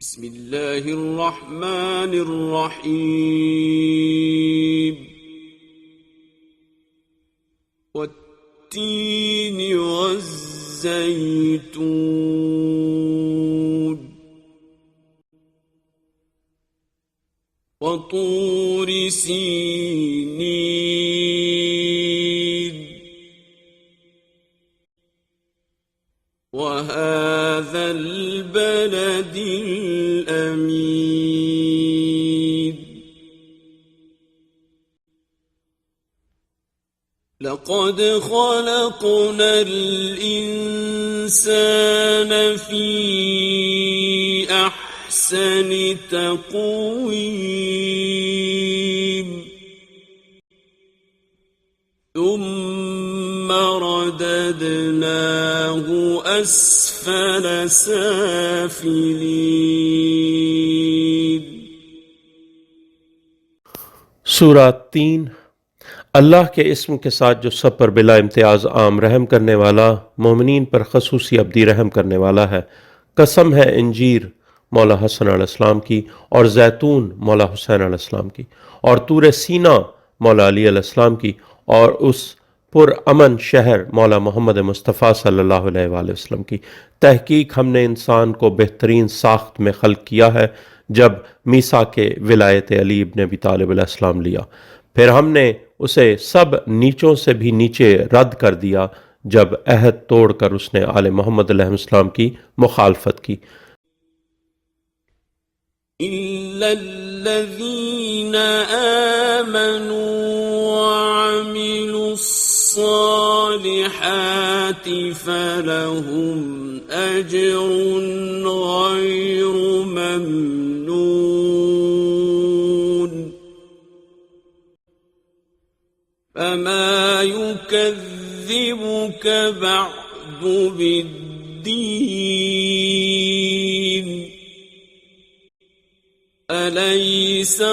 बिस्मिल्लाहिर्रहमानिर्रहीम वत्तीनि वज़्ज़ैतून वतूरि सीनीन वहाज़ल बलदिल अमीन लक़द ख़लक़नल इंसान फ़ी अहसनि तक़वीम थुम्मा रददनाहु अस्फ़ल साफ़िलीन। सूरा 3। अल्लाह के इस्म के साथ जो सब पर बिला इम्तियाज़ आम रहम करने वाला, मोमिनीन पर खसूसी अब्दी रहम करने वाला है। कसम है इंजीर मौला हसन अलैहिस्सलाम की और जैतून मौला हुसैन अलैहिस्सलाम की और तूर सीना मौला अली अलैहिस्सलाम की और उस पुरअमन शहर मौला मोहम्मद मुस्तफ़ा सल्लल्लाहु अलैहि वसल्लम की। तहकीक हमने इंसान को बेहतरीन साख्त में खल्क किया है जब मीसा के विलायत अली इब्न अबी तालिब अलैहिस्सलाम लिया। फिर हमने उसे सब नीचों से भी नीचे रद्द कर दिया जब अहद तोड़कर उसने आले मोहम्मद अलैहिस्सलाम की मुखालफत की। इल्लल्लज़ीना आमनू वअमिलुस्सालिहाति फलहुम अज्रुन गैरु ममनून फमा युकज़्ज़िबुक बअदु बिद्दीन अलैहिस्सलाहु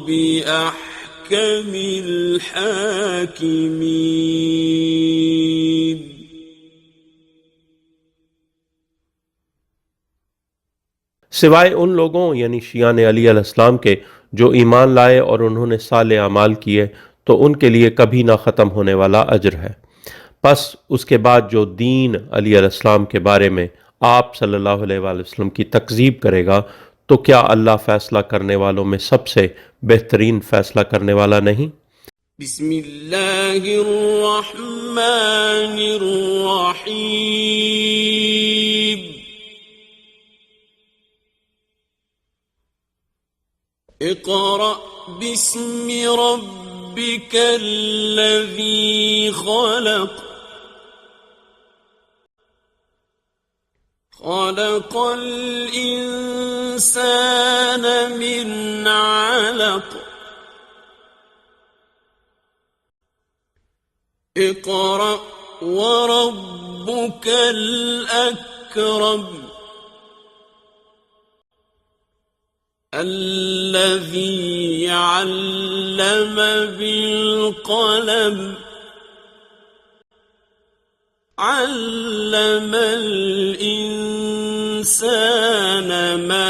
बिअहकमिल हाकिमीन। सिवाय उन लोगों यानी शियाने अली अलैहिस्सलाम के जो ईमान लाए और उन्होंने साले अमाल किए तो उनके लिए कभी ना ख़त्म होने वाला अजर है। बस उसके बाद जो दीन अली अलैहिस्सलाम के बारे में आप सल्लल्लाहु अलैहि वसल्लम की तकज़ीब करेगा तो क्या अल्लाह फैसला करने वालों में सबसे बेहतरीन फैसला करने वाला नहीं? बिस्मिल्लाहिर्रहमानिर्रहीम इक़रा बिस्मि रब्बिकल्लज़ी ख़लक़ ख़लक़ल इंसान मिन अलक़ इक़रा वरब्बुकल अकरम अल्लज़ी अल्लम बिलक़लम अल्लमल इंसान मा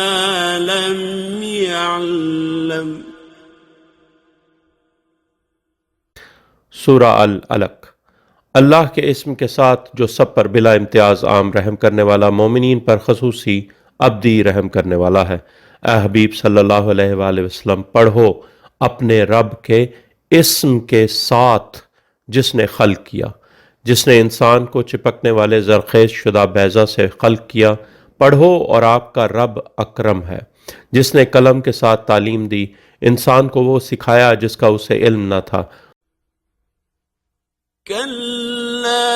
लम यअलम। सूरा अल अलक। अल्लाह के इस्म के साथ जो सब पर बिला इम्तियाज़ आम रहम करने वाला, मोमिनीन पर खसूसी अब्दी रहम करने वाला है। ए हबीब सल्लल्लाहु अलैहि वसल्लम पढ़ो अपने रब के इस्म के साथ जिसने खल्क किया, जिसने इंसान को चिपकने वाले जरखेज शुदा बैजा से खल्क किया। पढ़ो और आपका रब अकरम है जिसने कलम के साथ तालीम दी, इंसान को वो सिखाया जिसका उसे इल्म न था। कल्ला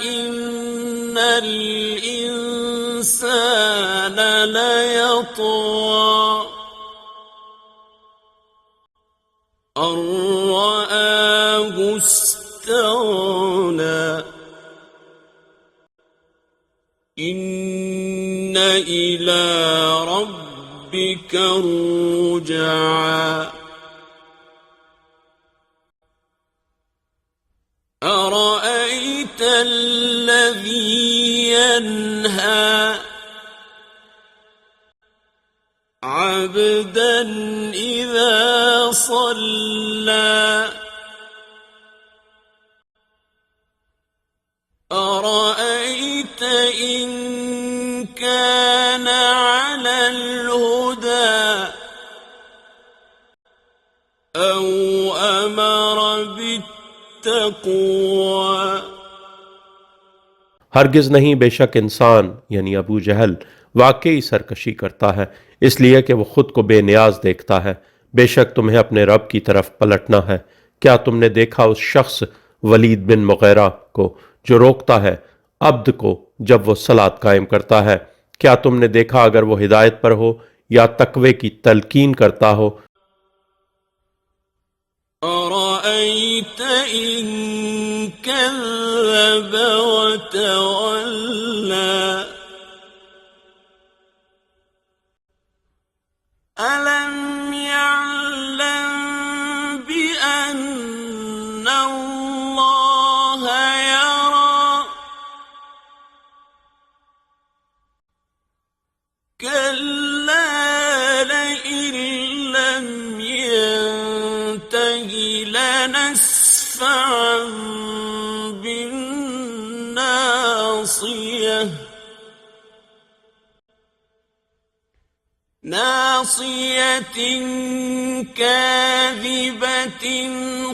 इन्नल इंसान लयतग़ा अन रआहु इस्तग़ना इन्न इला रब्बिक रुजआ अरअयत अल्लज़ी ينهى عبدا إذا صلى أرأيت إن كان على الهدى أو أمر بالتقوى हरगिज नहीं, बेशक इंसान यानी अबू जहल वाकई सरकशी करता है, इसलिए कि वो खुद को बेनियाज देखता है। बेशक तुम्हें अपने रब की तरफ पलटना है। क्या तुमने देखा उस शख्स वलीद बिन मुगैरा को जो रोकता है अब्द को जब वो सलात कायम करता है? क्या तुमने देखा अगर वो हिदायत पर हो या तकवे की तलकीन करता हो? أرأيت إن كذب وتولى ألم يعلم بأن الله يرى كلا لئن لم ينته لنسفعا بالناصية ناصية كاذبة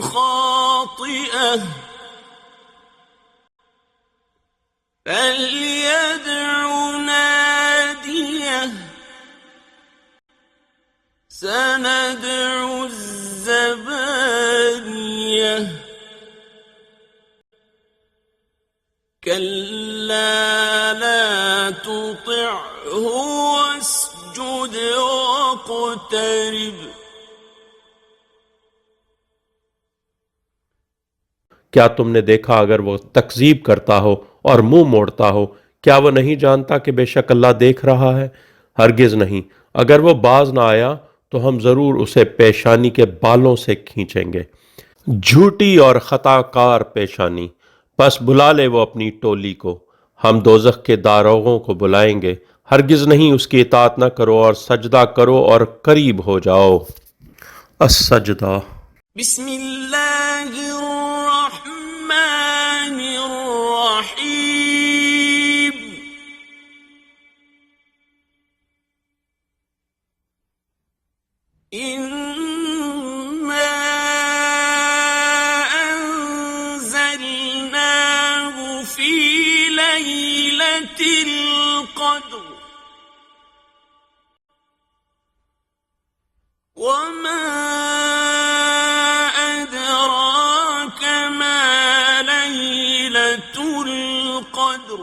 خاطئة فليدع ناديه سندع الزبانية كلا لا تطعه واسجد واقترب क्या तुमने देखा अगर वो तकजीब करता हो और मुंह मोड़ता हो? क्या वो नहीं जानता कि बेशक अल्लाह देख रहा है? हरगिज नहीं, अगर वो बाज ना आया तो हम जरूर उसे पेशानी के बालों से खींचेंगे। झूठी और खताकार पेशानी, बस बुला ले वो अपनी टोली को, हम दोजख के दारोगों को बुलाएंगे। हरगिज नहीं, उसकी इताअत न करो और सजदा करो और करीब हो जाओ। अस्सजदा। बिस्मिल्लाहिर्रहमानिर्रहीम इन्ना अंज़लनाहु फी लैलतिल क़द्र वमा अदराक मा लैलतुल क़द्र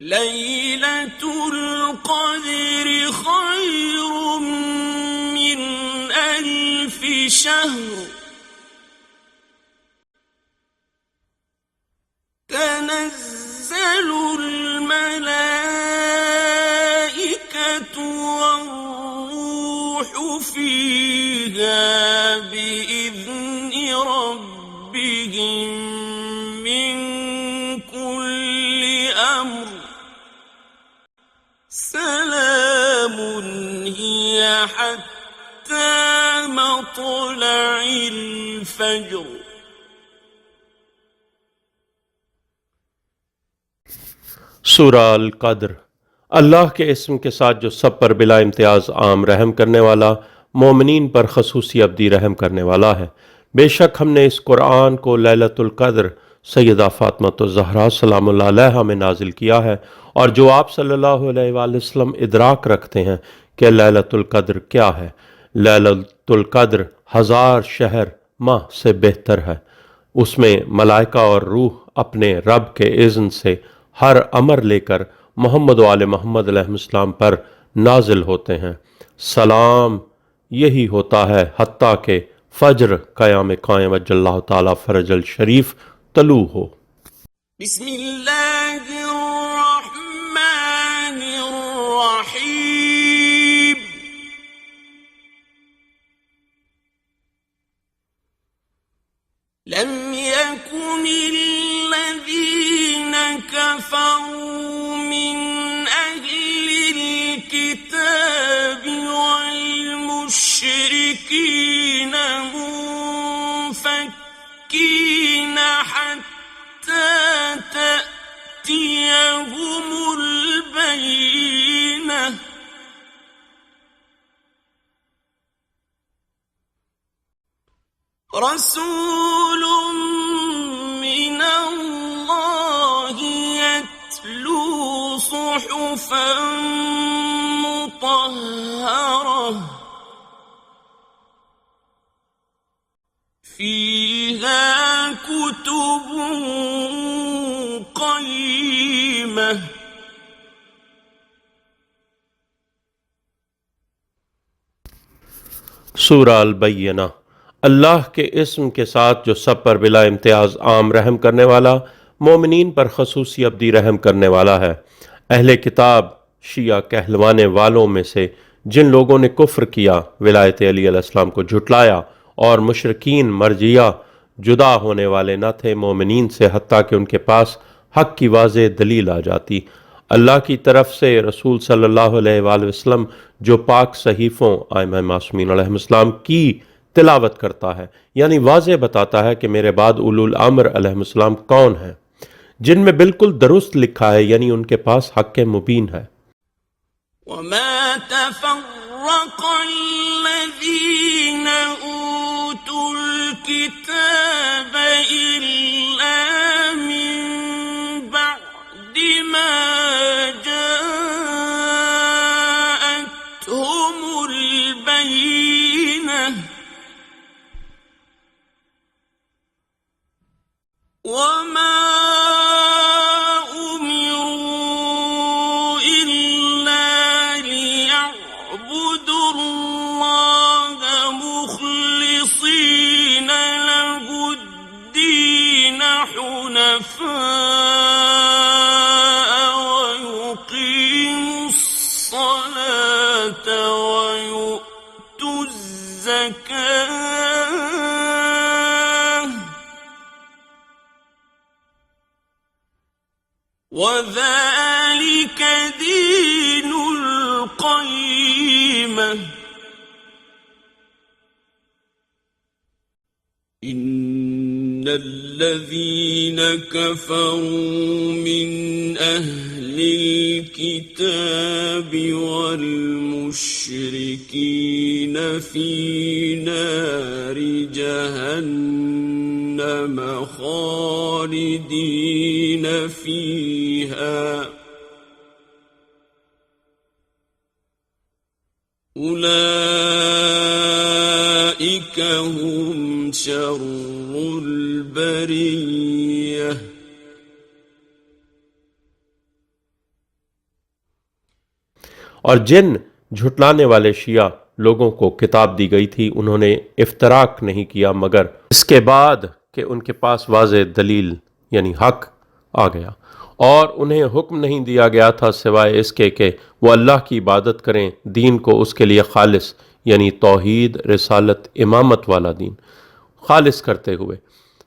लैलतुल क़द्र खैरुम मिन अल्फि शहर तनज़्ज़लुल मलाइकतु वर्रूहु फ़ीहा बिइज़्नि रब्बिहिम मिन कुल्लि अम्र सलामुन हिय हत्ता मत्लइल फज्र। सूरा अल कद्र। अल्लाह के इस्म के साथ जो सब पर बिला इम्तियाज आम रहम करने वाला, मोमिनीन पर खसूसी अब्दी रहम करने वाला है। बेशक हमने इस कुरान को लैलतुल कद्र सैयदा फातिमा ज़हरा सलामुल्लाह अलैहा में नाजिल किया है, और जो आप सल्लल्लाहु अलैहि वसल्लम इदराक रखते हैं कि लैलतुल कद्र क्या है। लैलतुल कद्र 1000 शहर माह से बेहतर है। उसमें मलाइका और रूह अपने रब के इज़्न से हर अमर लेकर मोहम्मद व आले मोहम्मद अलैहिस्सलाम पर नाजिल होते हैं। सलाम यही होता है हत्ता के फज्र क़याम कायम अज्जल्लाहु ताला फरजल शरीफ तलू हो। बिस्मिल्लाहिर्रहमानिर्रहीम लम यकुनिल्लज़ीना كفروا من أهل الكتاب والمشركين منفكين حتى تأتيهم البينة رسول من الله يتلو صحفا مطهرة فيها كتب قيمة सूरा अल-बय्यना। अल्लाह के इस्म के साथ जो सब पर बिला इम्तियाज़ आम रहम करने वाला, मोमिनीन पर खसूसी अब्दी रहम करने वाला है। अहले किताब शिया कहलवाने वालों में से जिन लोगों ने कुफ्र किया, विलायत अली अलैहिस्सलाम को झुटलाया और मुशरिकीन मर्जिया जुदा होने वाले न थे मोमिनीन से, हत्ता कि उनके पास हक़ की वाज़ेह दलील आ जाती। अल्लाह की तरफ से रसूल सल्लल्लाहु अलैहि वसल्लम जो पाक सहीफ़ों आइम्मा मासूमीन अलैहिस्सलाम की तिलावत करता है, यानी वाज़ेह बताता है कि मेरे बाद उलुल अम्र अलैहिस्सलाम कौन है, जिनमें बिल्कुल दुरुस्त लिखा है, यानी उनके पास हक़ मुबीन है। وما تفرق الذين أوتوا الكتاب إلا من بعد ما جاءتهم البينة وما أمروا إلا ليعبدوا الله مخلصين له الدين حنفاء ويقيموا الصلاة ويؤتوا الزكاة وذلك دين القيمة إن الذين كفروا من أهل الكتاب والمشركين في نار جهنم خالدين فيها أولئك هم شر البرية और जिन झुटलाने वाले शिया लोगों को किताब दी गई थी, उन्होंने इफ्तराक नहीं किया मगर इसके बाद कि उनके पास वाज़ेह दलील यानी हक आ गया, और उन्हें हुक्म नहीं दिया गया था सिवाय इसके कि वो अल्लाह की इबादत करें, दीन को उसके लिए खालिस यानी तौहीद, रिसालत, इमामत वाला दीन खालिस करते हुए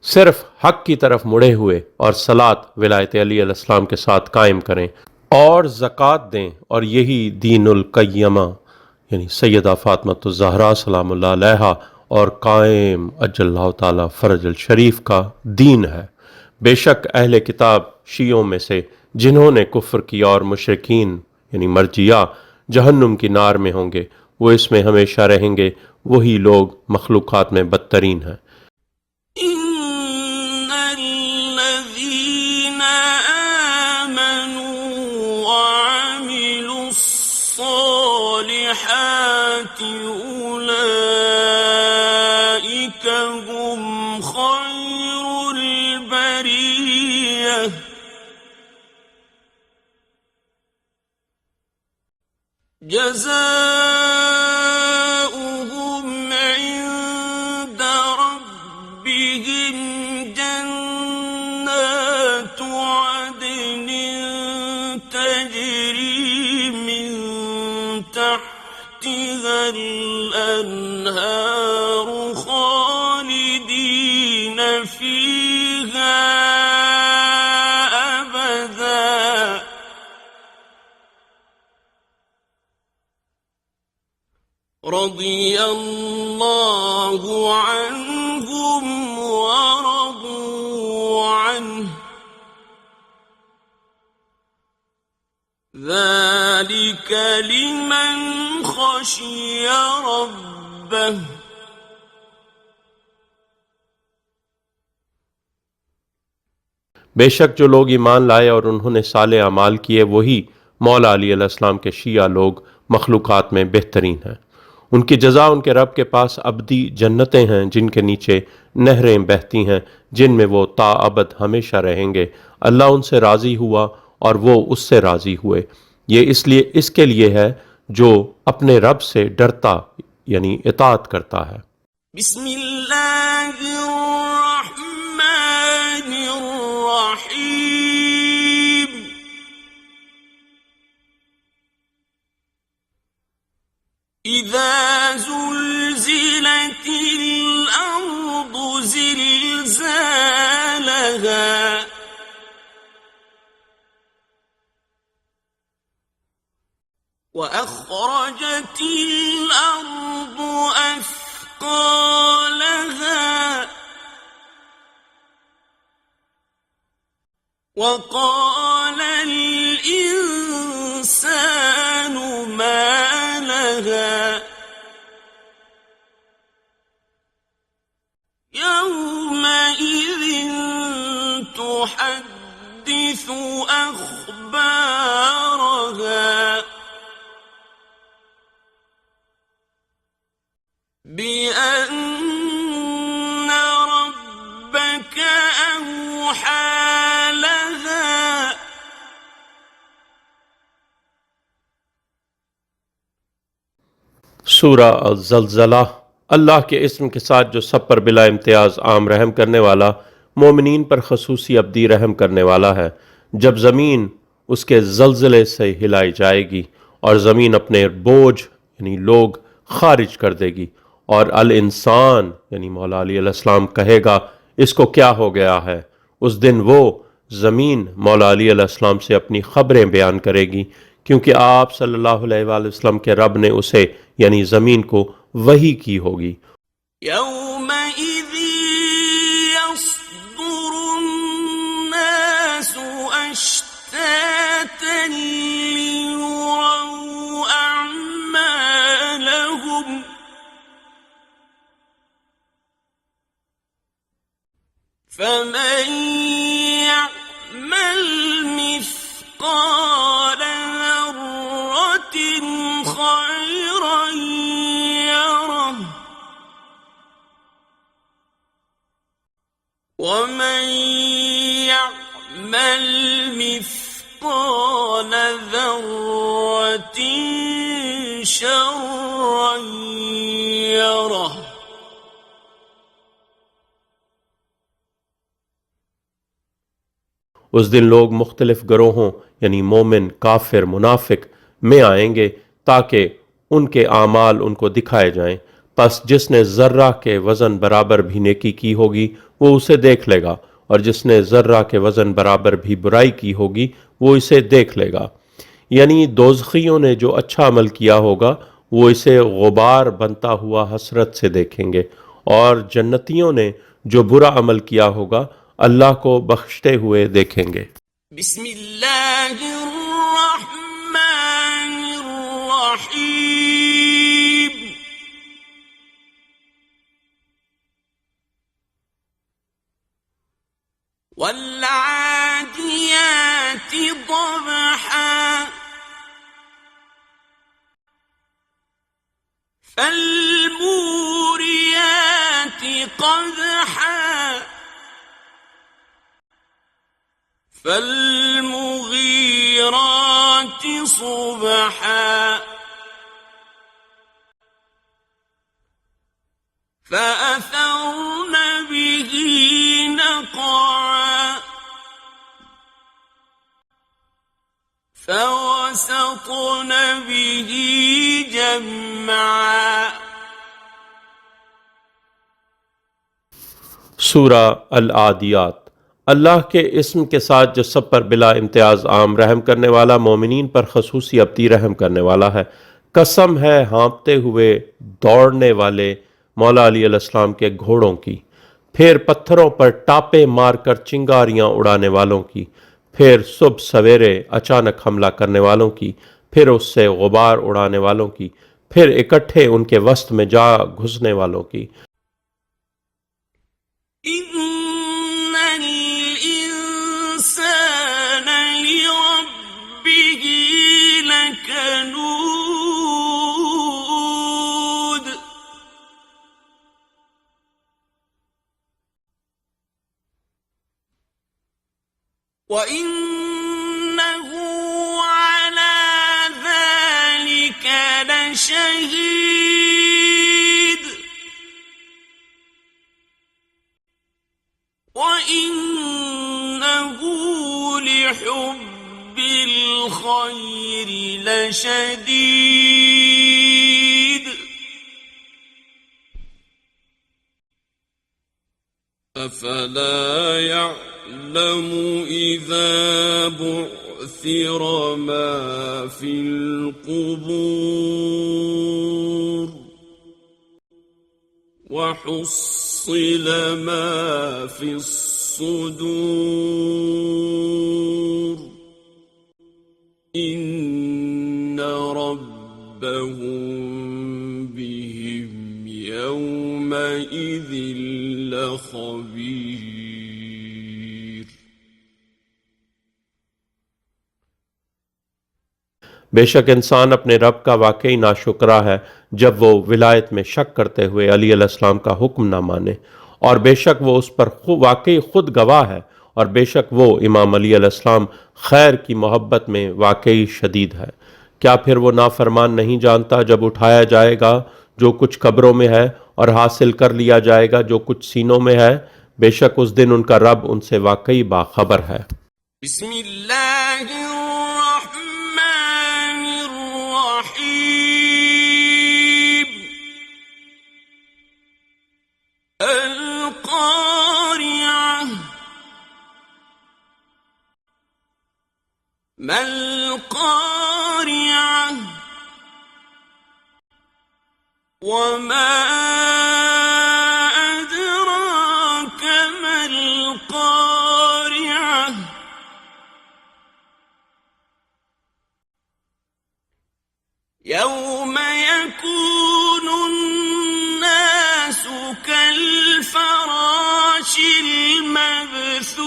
सिर्फ हक की तरफ मुड़े हुए, और सलात विलायत अली अलैहिस्सलाम के साथ कायम करें और ज़कात दें, और यही दीनुल क़य्यमा यानी सैयदा फ़ातिमा ज़हरा सलामुल्लाह अलैहा और कायम अजल्लाहु ताला फ़रजल शरीफ का दीन है। बेशक अहले किताब शियों में से जिन्होंने कुफ्र किया और मुशरिकीन यानी मर्जिया जहन्नुम की नार में होंगे, वो इसमें हमेशा रहेंगे, वही लोग मखलूक़ात में बदतरीन हैं। أولئك هم خير البرية جزاؤهم عند ربهم جنات عدن تجري من تحتها الأنهار خالدين فيها أبدا رضي الله عنهم ورضوا عنه ذلك لمن خشي ربه बेशक जो लोग ईमान लाए और उन्होंने साले अमाल किए वही मौला अली अलैहिस्सलाम के शिया लोग मखलूक़ात में बेहतरीन हैं। उनकी जज़ा उनके रब के पास अबदी जन्नतें हैं जिनके नीचे नहरें बहती हैं, जिनमें वो ताअबद हमेशा रहेंगे। अल्लाह उनसे राज़ी हुआ और वो उससे राज़ी हुए। ये इसलिए इसके लिए है जो अपने रब से डरता यानी इताअत करता है। बिस्मिल्लाहिर्रहमानिर्रहीम इज़ा ज़ुल्ज़िलतिल अर्दु ज़िलज़ालहा وأخرجت الأرض أثقالها وقال الإنسان ما لها يومئذ تحدث أخبارها بأن ربك أوحى لها सूरा ज़ल्ज़ला। अल्लाह के इस्म के साथ जो सब पर बिला इम्तियाज़ आम रहम करने वाला, मोमिनीन पर खसूसी अब्दी रहम करने वाला है। जब ज़मीन उसके ज़ल्ज़ले से हिलाई जाएगी और ज़मीन अपने बोझ यानी लोग खारिज कर देगी और अल इंसान यानी मौला अली अलैहिस्सलाम कहेगा इसको क्या हो गया है। उस दिन वो ज़मीन मौला अली अलैहिस्सलाम से अपनी ख़बरें बयान करेगी, क्योंकि आप सल्लल्लाहु अलैहि वसल्लम के रब ने उसे यानी ज़मीन को वही की होगी। यौमइज़ यस्दुरुन्नासु अश्तातन लियुरौ अअमालहुम फमन यअमल मिस्क़ाल ज़र्रतिन खैरन यरह वमन यअमल मिस्क़ाल ज़र्रतिन शर्रन यरह। उस दिन लोग मुख्तलिफ गरोहों यानी मोमिन, काफिर, मुनाफिक में आएंगे ताकि उनके आमाल उनको दिखाए जाएं। बस जिसने ज़र्रा के वज़न बराबर भी नेकी की होगी वो उसे देख लेगा, और जिसने ज़र्रा के वज़न बराबर भी बुराई की होगी वो इसे देख लेगा। यानी दोज़खियों ने जो अच्छा अमल किया होगा वो इसे गुबार बनता हुआ हसरत से देखेंगे, और जन्नतियों ने जो बुरा अमल किया होगा अल्लाह को बख्शते हुए देखेंगे। बिस्मिल्लाहिर्रहमानिर्रहीम वल्आदियाति ضبحا फल्मूरियाति قدحا فالمغيرات صبحا فأثرن به نقعا فوسطن به جمعا। सूरा अल आदियात। अल्लाह के इस्म के साथ जो सब पर बिला इम्तियाज़ आम रहम करने वाला, मोमिनीन पर खसूसी अब्दी रहम करने वाला है। कसम है हाँफते हुए दौड़ने वाले मौला अली अलैहिस्सलाम के घोड़ों की, फिर पत्थरों पर टापे मारकर चिंगारियां उड़ाने वालों की, फिर सुबह सवेरे अचानक हमला करने वालों की, फिर उससे गुबार उड़ाने वालों की, फिर इकट्ठे उनके वस्त में जा घुसने वालों की। इन्नल इंसान लिरब्बिही लकनूद। وإنه على ذلك لشهيد وإنه لحب الخير لشديد أفلا يعلم إذا بعثر ما في القبور وحصل ما في الصدور إن ربهم بهم يومئذ لخبير। बेशक इंसान अपने रब का वाकई नाशुक्रा है जब वो विलायत में शक करते हुए अली अलैहिस्सलाम का हुक्म ना माने, और बेशक वो उस पर वाकई खुद गवाह है, और बेशक वो इमाम अली अलैहिस्सलाम खैर की मोहब्बत में वाकई शदीद है। क्या फिर वो नाफरमान नहीं जानता जब उठाया जाएगा जो कुछ कब्रों में है और हासिल कर लिया जाएगा जो कुछ सीनों में है? बेशक उस दिन उनका रब उनसे वाकई बाखबर है। बिस्मिल्लाहिर्रहमानिर्रहीम। अल-क़ारिअह मल-क़ारिअह वमा अदराक मल-क़ारिअह यौम यकूनु अन्नासु कल-फ़राशिल मबसूस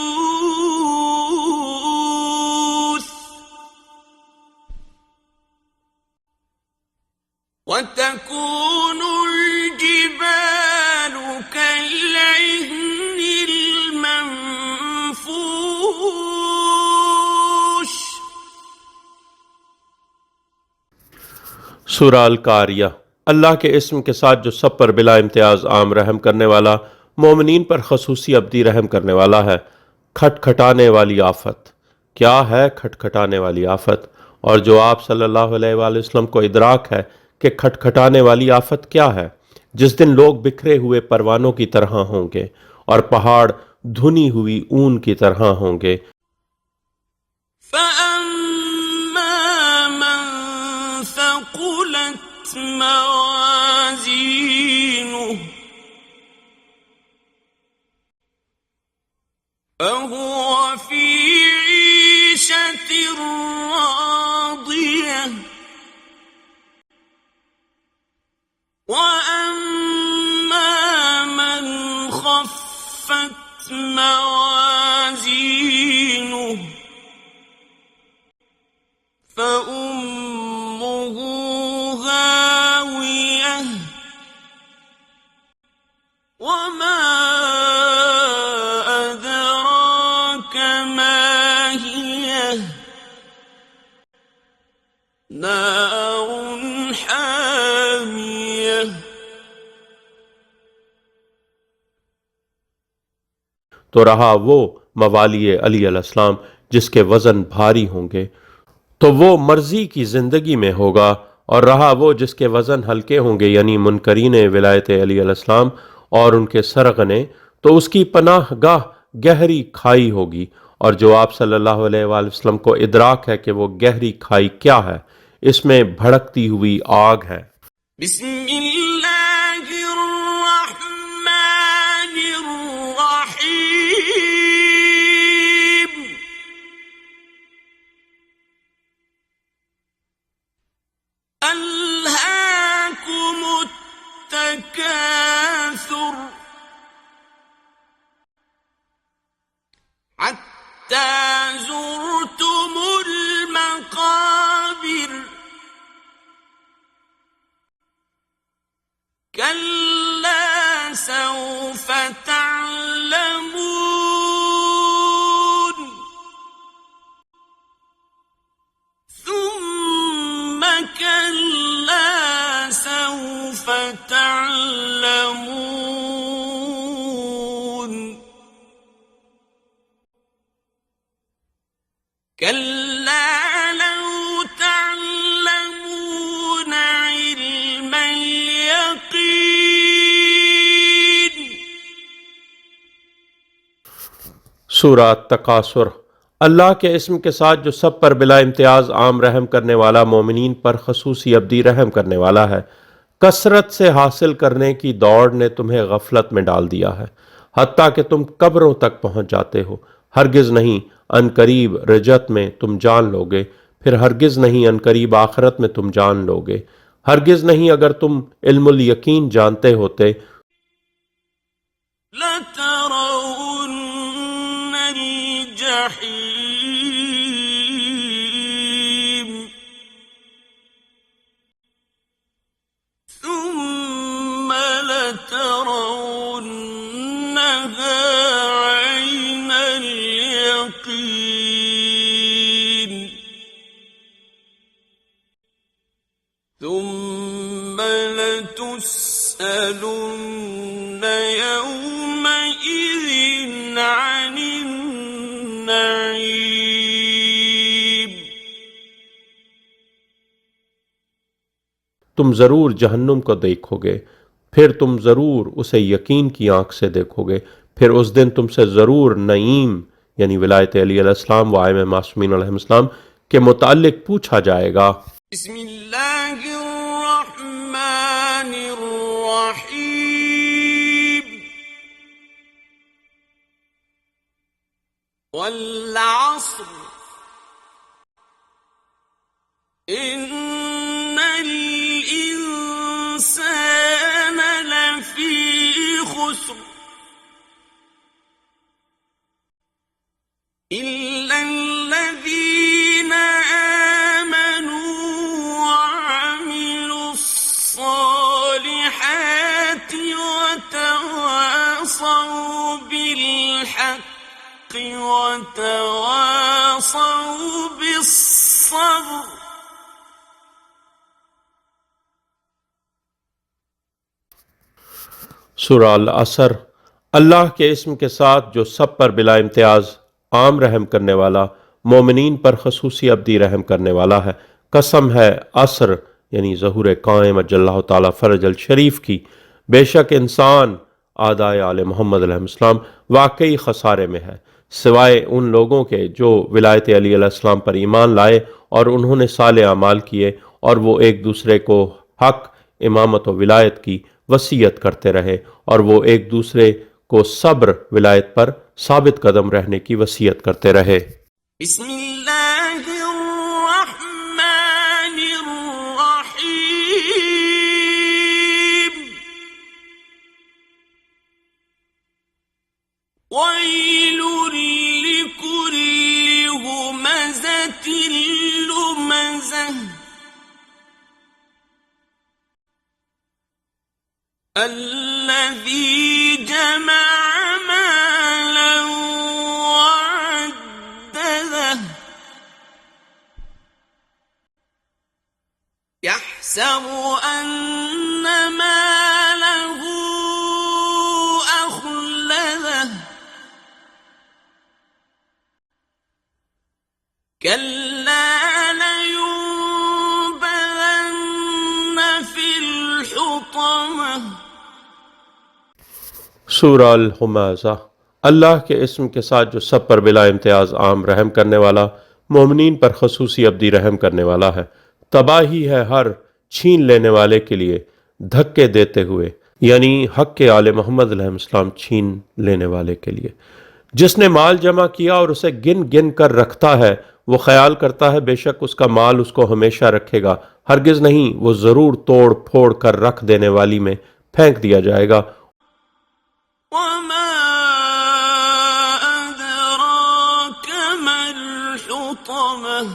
वतकूनुल जिबालु कल-इह्निल मंफूश। सूरा अल-कारिया। अल्लाह के इस्म के साथ जो सब पर बिला इम्तियाज आम रहम करने वाला, मोमिनीन पर खसूसी अब्दी रहम करने वाला है। खटखटाने वाली आफत। क्या है खटखटाने वाली आफत? और जो आप सल्लल्लाहु अलैहि वसल्लम को इदराक है कि खटखटाने वाली आफत क्या है? जिस दिन लोग बिखरे हुए परवानों की तरह होंगे और पहाड़ धुनी हुई ऊन की तरह होंगे। मवाज़ीनुहु फहुव फ़ी ईशतिर रादियह वअम्मा मन ख़फ़्फ़त मवाज़ीनुहु फउम्मुहु हावियह वमा अदराक मा हियह नारुन हामियह। तो रहा वो मवाली अली अलैहिस्सलाम जिसके वज़न भारी होंगे, तो वो मर्जी की ज़िंदगी में होगा, और रहा वो जिसके वज़न हल्के होंगे यानी मुनकरीन विलायत अली अलैहिस्सलाम और उनके सरगने, तो उसकी पनाह गाह गहरी खाई होगी। और जो आप सल्लल्लाहु अलैहि वसल्लम को इदराक है कि वो गहरी खाई क्या है, इसमें भड़कती हुई आग है। बिस्मिल्लाहिर्रहमानिर्रहीम। अल्हाकुमुत तकासुर हत्ता ज़ुरतुमुल मक़ाबिर कल्ला सौफ तअलमून ثم كلا سوف تعلمون كلا لو تعلمون علم اليقين। सूरा तकासुर। अल्लाह के इस्म के साथ जो सब पर बिला इम्तियाज़ आम रहम करने वाला, मोमिनीन पर खसूसी अब्दी रहम करने वाला है। कसरत से हासिल करने की दौड़ ने तुम्हें गफलत में डाल दिया है, हत्ता कि तुम कब्रों तक पहुंच जाते हो। हरगिज़ नहीं, अनकरीब रजत में तुम जान लोगे, फिर हरगिज़ नहीं अनकरीब आखिरत में तुम जान लोगे। हरगिज़ नहीं, अगर तुम इल्मुल यकीन जानते होते। लतरौन्नल जहीम सुम्म लतरौन्नहा ऐनल यकीन सुम्म लतुस्अलुन्न यौमइज़िन अनिन नईम। तुम जरूर जहन्नुम को देखोगे, फिर तुम जरूर उसे यकीन की आंख से देखोगे। फिर उस दिन तुमसे जरूर नईम यानी विलायत अली अलैहिस्सलाम व आइम मासूमीन अलैहिस्सलाम के मुताल्लिक पूछा जाएगा। बिस्मिल्लाहिर्रहमानिर्रहीम। वल अस्र इन्नल इंसान लफी खुस्र इल्लल्लज़ीना आमनू वअमिलुस्सालिहाति वतवासौ बिलहक्कि वतवासौ बिस्सब्र। सूरा अल असर। अल्लाह के इस्म के साथ जो सब पर बिला इम्तियाज़ आम रहम करने वाला, मोमिनीन पर खसूसी अब्दी रहम करने वाला है। कसम है असर यानी ज़हूर कायम अजल्लाहु ताला फ़रजल शरीफ की। बेशक इंसान आदाए आले मोहम्मद अलैहिस्सलाम वाकई खसारे में है, सिवाय उन लोगों के जो विलायत अली अलैहिस्सलाम पर ईमान लाए और उन्होंने साले अमाल किए और वो एक दूसरे को हक, इमामत व विलायत की वसीयत करते रहे और वो एक दूसरे को सब्र विलायत पर साबित कदम रहने की वसीयत करते रहे। बिस्मिल्लाहिर्रहमानिर्रहीम। वैलुल लिकुल्लि हुमज़तिन लुमज़ह الذي جمع مالا وعدده يحسب أن ماله أخلده كلا لينبذن في الحطمة। सूरा अल हुमाज़ा। अल्लाह के इस्म के साथ जो सब पर बिला इम्तियाज़ आम रहम करने वाला, मोमिनीन पर खसूसी अब्दी रहम करने वाला है। तबाही है हर छीन लेने वाले के लिए धक्के देते हुए, यानी हक के आले मोहम्मद अलैहिस्सलाम छीन लेने वाले के लिए। जिसने माल जमा किया और उसे गिन गिन कर रखता है, वो ख्याल करता है बेशक उसका माल उसको हमेशा रखेगा। हरगिज नहीं, वो जरूर तोड़ फोड़ कर रख देने वाली में फेंक दिया जाएगा। وما أدراك ما الحطمة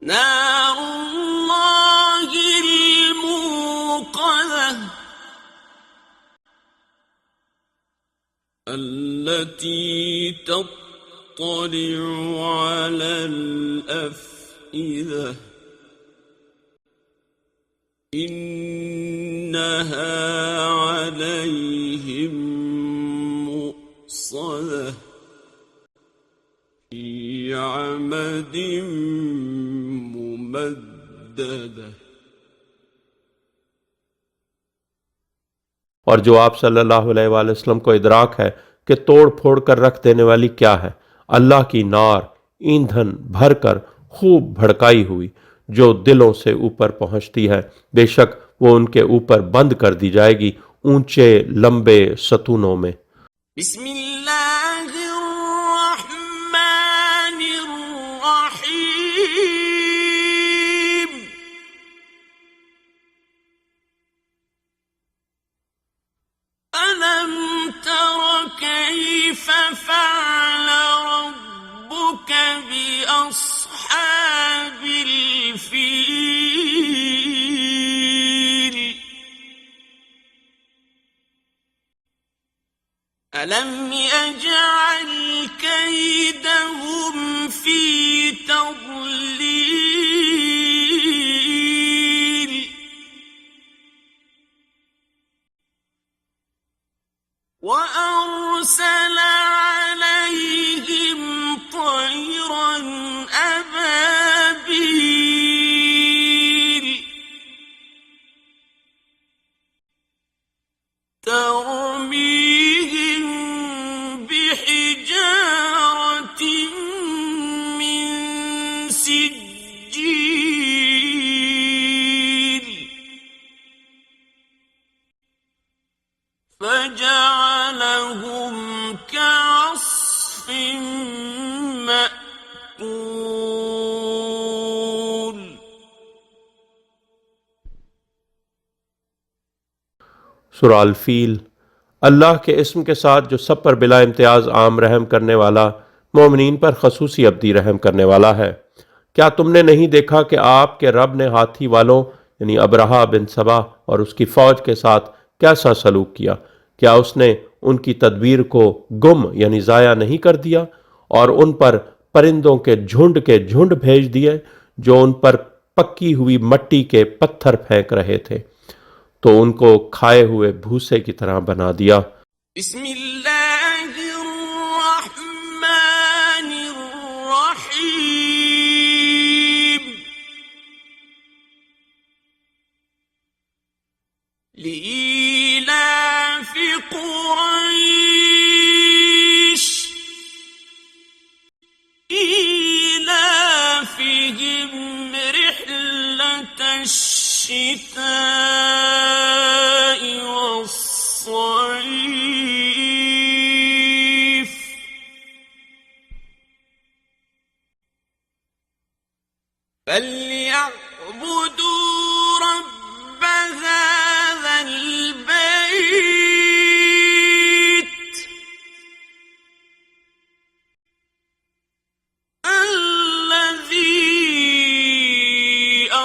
نار الله الموقدة التي تطلع على الأفئدة إنها عليهم مؤصدة في عمد ممددة। और जो आप सल्लल्लाहु अलैहि वसल्लम को इदराक है कि तोड़ फोड़ कर रख देने वाली क्या है, अल्लाह की नार ईंधन भरकर खूब भड़काई हुई जो दिलों से ऊपर पहुंचती है। बेशक वो उनके ऊपर बंद कर दी जाएगी ऊंचे लंबे सतूनों में। बिस्मिल्लाहिर्रहमानिर्रहीम अलम तर कैफ फअल रब्बुक बिअस्हाबिल फील अलम यजअल कैदहुम फी तضलील وأرسل عليهم طيرا أبابيل ترميهم بحجارة من سجيل فجعلهم كعصف مأكول। सूरा अल फील। अल्लाह के इस्म के साथ जो सब पर बिला इम्तियाज आम रहम करने वाला, मोमिनीन पर खसूसी अब्दी रहम करने वाला है। क्या तुमने नहीं देखा कि आपके रब ने हाथी वालों यानी अबरहा बिन सबा और उसकी फौज के साथ कैसा सलूक किया? क्या उसने उनकी तदबीर को गुम यानी ज़ाया नहीं कर दिया और उन पर परिंदों के झुंड भेज दिए जो उन पर पक्की हुई मट्टी के पत्थर फेंक रहे थे, तो उनको खाए हुए भूसे की तरह बना दिया। बिस्मिल्लाहिर्रहमानिर्रहीम लीलाफि कुरैश ईलाफिहिम रिह्लतश الشتاء والصيف فليعبدوا رب هذا البيت الذي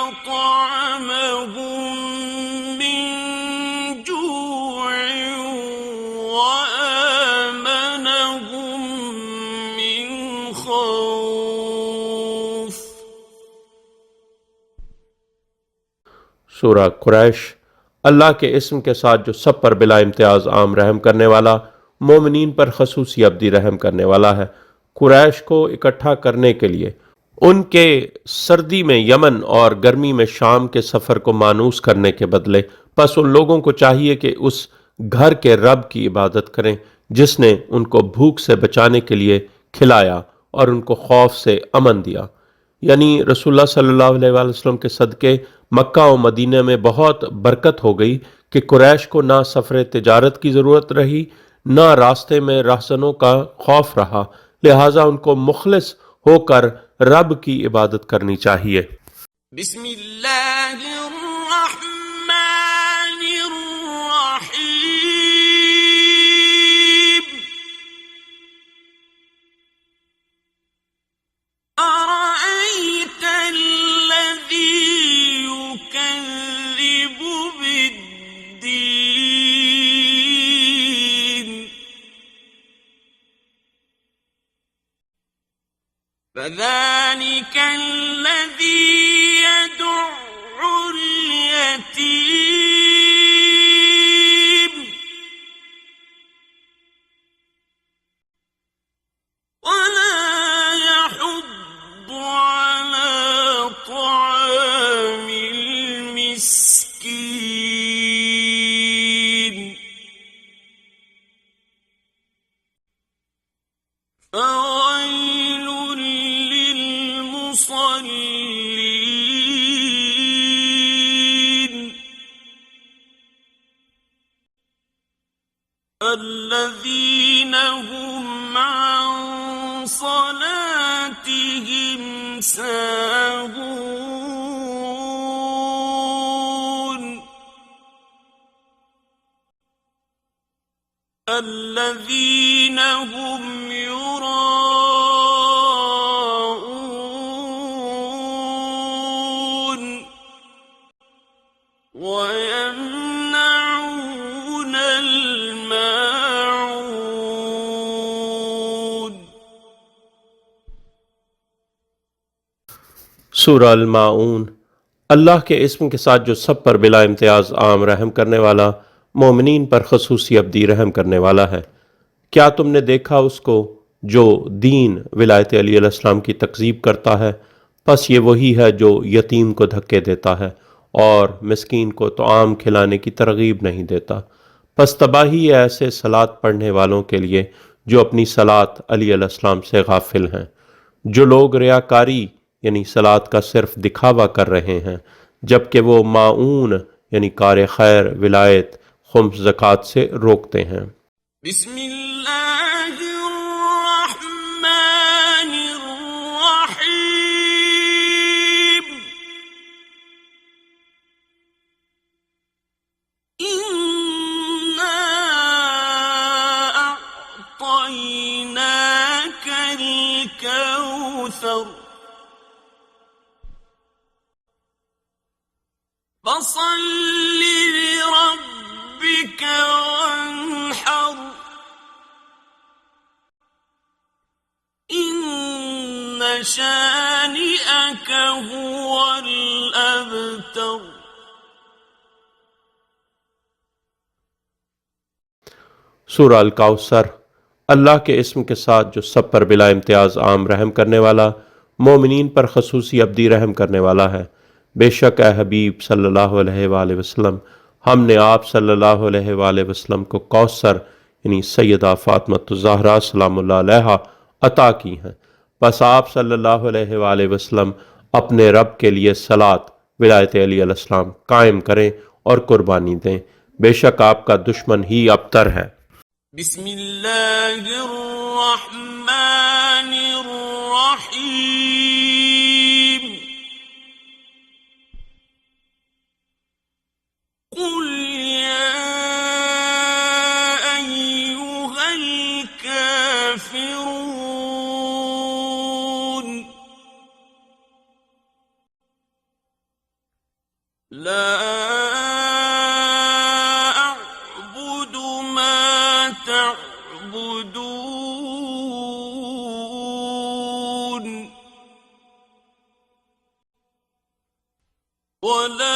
أطعمهم من جوع وآمنهم من خوف। सूरा कुरैश। अल्लाह के इस्म के साथ जो सब पर बिला इम्तियाज आम रहम करने वाला, मोमिनीन पर खसूसी अब्दी रहम करने वाला है। कुरैश को इकट्ठा करने के लिए उनके सर्दी में यमन और गर्मी में शाम के सफ़र को मानूस करने के बदले बस उन लोगों को चाहिए कि उस घर के रब की इबादत करें जिसने उनको भूख से बचाने के लिए खिलाया और उनको खौफ से अमन दिया। यानी रसूलुल्लाह सल्लल्लाहु अलैहि वसल्लम के सदके मक्का और मदीने में बहुत बरकत हो गई कि कुरैश को ना सफ़र तिजारत की ज़रूरत रही, ना रास्ते में रहसनों का खौफ रहा। लिहाजा उनको मुखलिस होकर रब की इबादत करनी चाहिए। बिस्मिल्लाहिर्रहमानिर्रहीम। अरअयत अल्लज़ी युकज़्ज़िबु बिद्दीन फज़ालिक अल्लज़ी यदु'उ اليتيم ولا يحض على طعام المسكين فويل للمصلين الذين هم عن صلاتهم ساهون الذين هم يراءون ويمنعون الماعون। सूरह अल माऊन। अल्लाह के इस्म के साथ जो सब पर बिला इम्तियाज़ आम रहम करने वाला, मोमिनीन पर खसूसी अब्दी रहम करने वाला है। क्या तुमने देखा उसको जो दीन विलायत अली अलैहिस्सलाम की तकज़ीब करता है? बस ये वही है जो यतीम को धक्के देता है और मिस्कीन को तआम खिलाने की तरगीब नहीं देता। बस तबाही है ऐसे सलात पढ़ने वालों के लिए जो अपनी सलात अली अलैहिस्सलाम से गाफिल हैं। जो लोग रियाकारी यानी सलात का सिर्फ दिखावा कर रहे हैं, जबकि वो माऊन यानी कार खैर, विलायत, खुम्स, ज़कात से रोकते हैं। बिस्मिल्लाहिर्रहमानिर्रहीम। इन्ना अअतैनाकल कौसर फसल्लि लिरब्बिक वन्हर इन्न शानिअक हुवल अबतर। सूरह अल कौसर। अल्लाह के इस्म के साथ जो सब पर बिला इम्तियाज़ आम रहम करने वाला, मोमिनीन पर खसूसी अब्दी रहम करने वाला है। बेशक ए हबीब सल्लल्लाहु अलैहि वसल्लम, हमने आप सल्लल्लाहु अलैहि वसल्लम को कौसर यानी सैयदा फातिमा ज़हरा सलामुल्लाह अलैहा अता की हैं। बस आप सल्लल्लाहु अलैहि वसल्लम अपने रब के लिए सलात विलायत अली अलैहिस्सलाम कायम करें और कुर्बानी दें। बेशक आपका दुश्मन ही अबतर है। बिस्मिल्लाहिर्रहमानिर्रहीम। कुल या अय्युहल काफिरून ला अअबुदु मा तअबुदून वला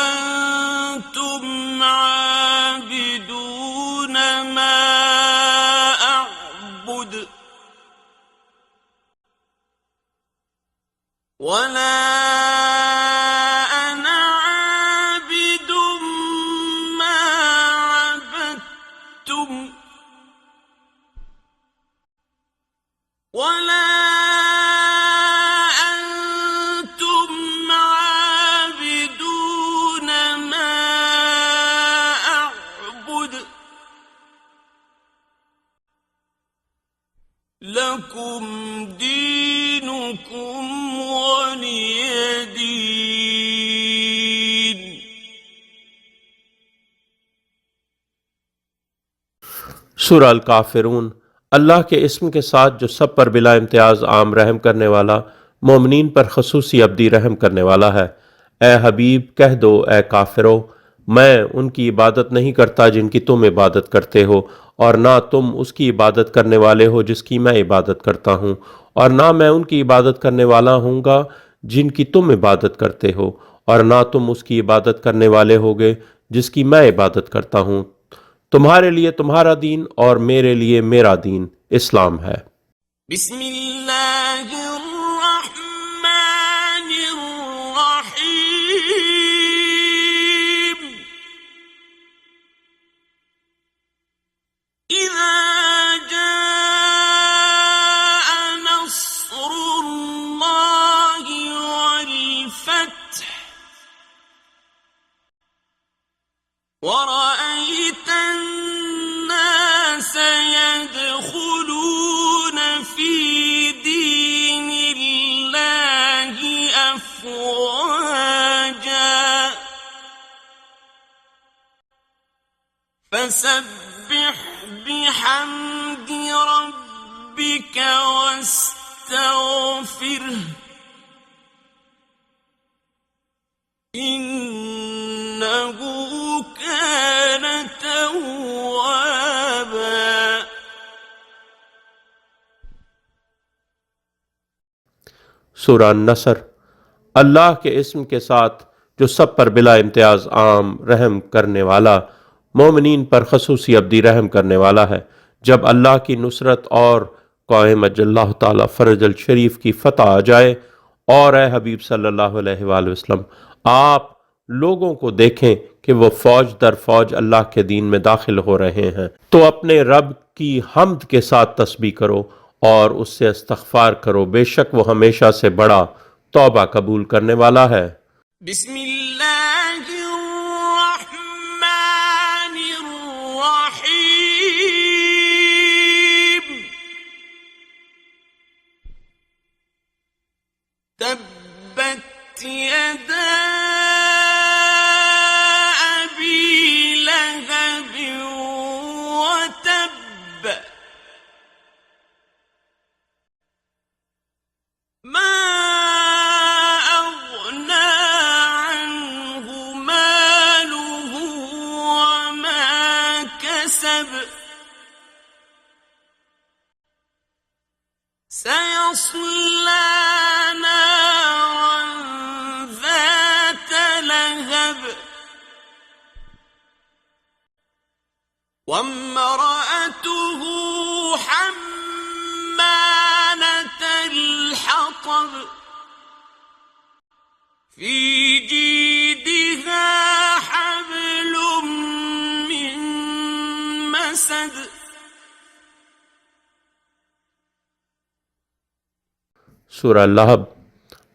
أنتم عابدون ما أعبد ولا أنا عابد ما عبدتم ولا أنتم عابدون ما أعبد لكم دينكم ولي دين. सूरा अल काफिरून। अल्लाह के इस्म के साथ जो सब पर बिला इम्तियाज़ आम रहम करने वाला, मोमिनीन पर खसूसी अब्दी रहम करने वाला है। ए हबीब कह दो, ए काफिरो, मैं उनकी इबादत नहीं करता जिनकी तुम इबादत करते हो, और ना तुम उसकी इबादत करने वाले हो जिसकी मैं इबादत करता हूँ, और ना मैं उनकी इबादत करने वाला हूँगा जिनकी तुम इबादत करते हो, और ना तुम उसकी इबादत करने वाले होगे जिसकी मैं इबादत करता हूँ। तुम्हारे लिए तुम्हारा दीन और मेरे लिए मेरा दीन इस्लाम है। बिस्मिल्लाहिर्रहमानिर्रहीम। इज़ा जाअ नस्रुल्लाहि वल फत्ह ورأيت الناس يدخلون في دين الله أفواجا فسبح بحمد ربك واستغفره إنه كان توابا. सूरा नसर। अल्लाह के इस्म के साथ जो सब पर बिला इम्तियाज़ आम रहम करने वाला, मोमिनीन पर खसूसी अब्दी रहम करने वाला है। जब अल्लाह की नुसरत और क़ाइम अल्लाह ताला फ़रजल शरीफ की फ़तह आ जाए, और ए हबीब सल्लल्लाहु अलैहि वसल्लम आप लोगों को देखें कि वो फौज दर फौज अल्लाह के दीन में दाखिल हो रहे हैं, तो अपने रब की हम्द के साथ तस्बीह करो और उससे इस्तग़फ़ार करो, बेशक वो हमेशा से बड़ा तौबा कबूल करने वाला है। बिस्मिल्लाहिर्रहमानिर्रहीम। तब्बत यदा ما أغنى عنه ماله وما كسب سيصلى نارا ذات لهب وامرأته حمالة الحطب في جيدها حبل من مسد. सूरा लहब।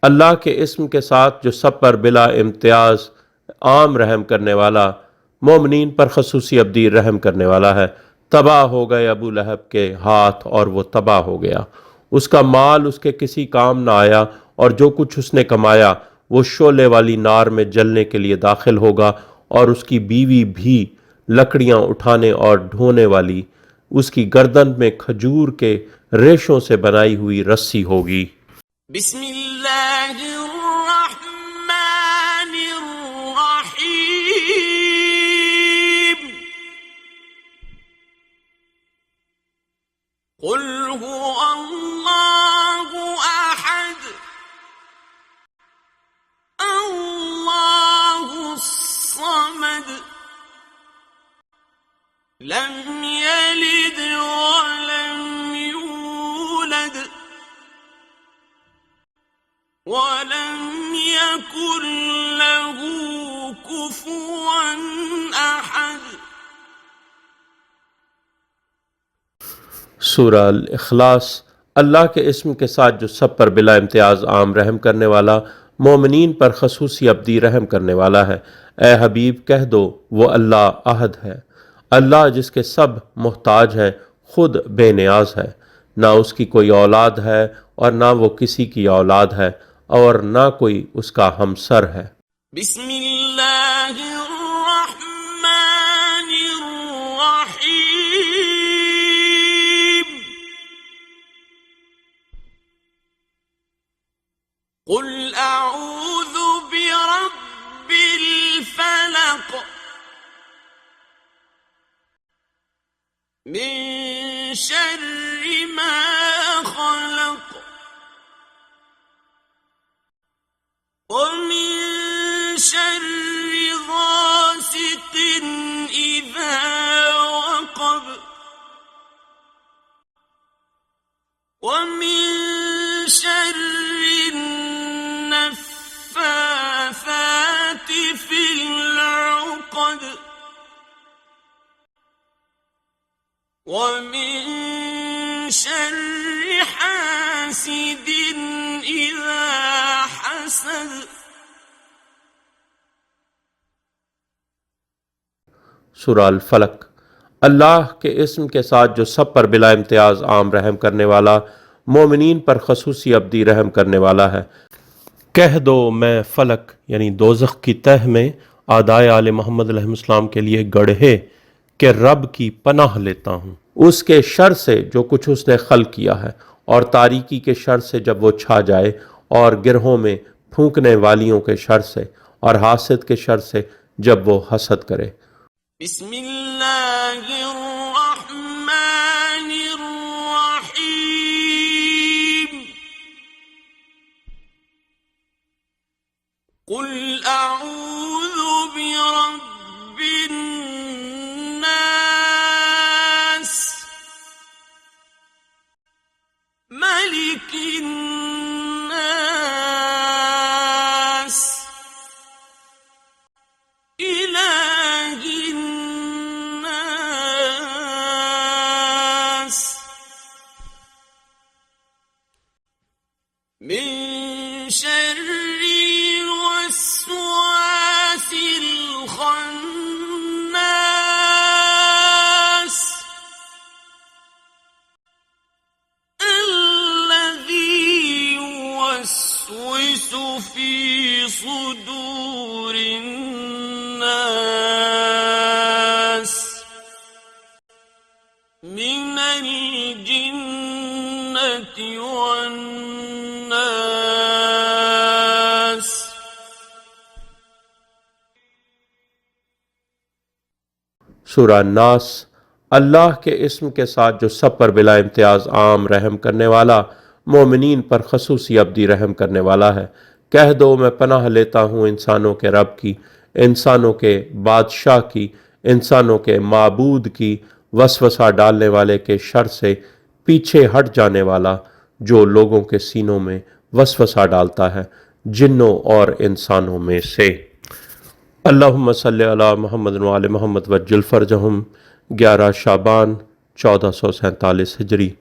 अल्लाह के इस्म के साथ जो सब पर बिला इम्तियाज़ आम रहम करने वाला, मोमिनीन पर खसूसी अब्दी रहम करने वाला है। तबाह हो गए अबू लहब के हाथ और वो तबाह हो गया, उसका माल उसके किसी काम ना आया, और जो कुछ उसने कमाया वो शोले वाली नार में जलने के लिए दाखिल होगा, और उसकी बीवी भी लकड़ियां उठाने और ढोने वाली उसकी गर्दन में खजूर के रेशों से बनाई हुई रस्सी होगी। बिस्मिल्लाहिर्रहमानिर्रहीम। कुल हुवल्लाहु अहद अल्लाहुस समद लम यलिद वलम यूलद वलम यकुन लहू कुफुवन अहद। सूरा अल इखलास। अल्लाह के इस्म के साथ जो सब पर बिला इम्तियाज़ आम रहम करने वाला, मोमिनीन पर खसूसी अब्दी रहम करने वाला है। ए हबीब कह दो वो अल्लाह अहद है, अल्लाह जिसके सब मोहताज है, खुद बेनियाज है, ना उसकी कोई औलाद है और ना वो किसी की औलाद है और ना कोई उसका हमसर है। बिस्मिल्लाहिर्रहमानिर्रहीम। कुल अऊज़ु बिरब्बिल फलक मिन शर्रि मा खलक व मिन शर्रि गासिकिन इज़ा वक़ब व मिन शर्रि नफ्फाथाति फिल उक़द ومن شر حاسد إذا حسد। सूरा अल फलक। अल्लाह के इस्म के साथ जो सब पर बिला इम्तियाज़ आम रहम करने वाला, मोमिनीन पर खसूसी अब्दी रहम करने वाला है। कह दो मैं फलक यानी दोज़ख की तह में आदाए आले मोहम्मद अलैहिस्सलाम के लिए गढ़े के रब की पनाह लेता हूँ, उसके शर से जो कुछ उसने खल किया है, और तारीकी के शर से जब वो छा जाए, और गिरहों में फूंकने वालियों के शर से, और हासिद के शर से जब वो हसद करे। बिस्मिल्लाहिर्रहमानिर्रहीम। कुल अऊज़ु बिरब्बिन नास मलिकिन नास इलाहिन नास मिन शर्रि वस्वासिल खन्नास الذي يوسوس في صدور الناس من الجنة والناس। सूरा नास। अल्लाह के इस्म के साथ जो सब पर बिला इम्तियाज़ आम रहम करने वाला, मोमिनीन पर खसूसी अब्दी रहम करने वाला है। कह दो मैं पनाह लेता हूँ इंसानों के रब की, इंसानों के बादशाह की, इंसानों के माबूद की, वसवसा डालने वाले के शर से, पीछे हट जाने वाला जो लोगों के सीनों में वसवसा डालता है, जिन्नों और इंसानों में से। अल्लाहुम्मा सल्ली अला मुहम्मद व आले मुहम्मद वज्जिल फरजहुम। 11 शाबान 1447 हिजरी,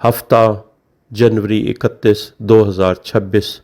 हफ्ता जनवरी 31 2026।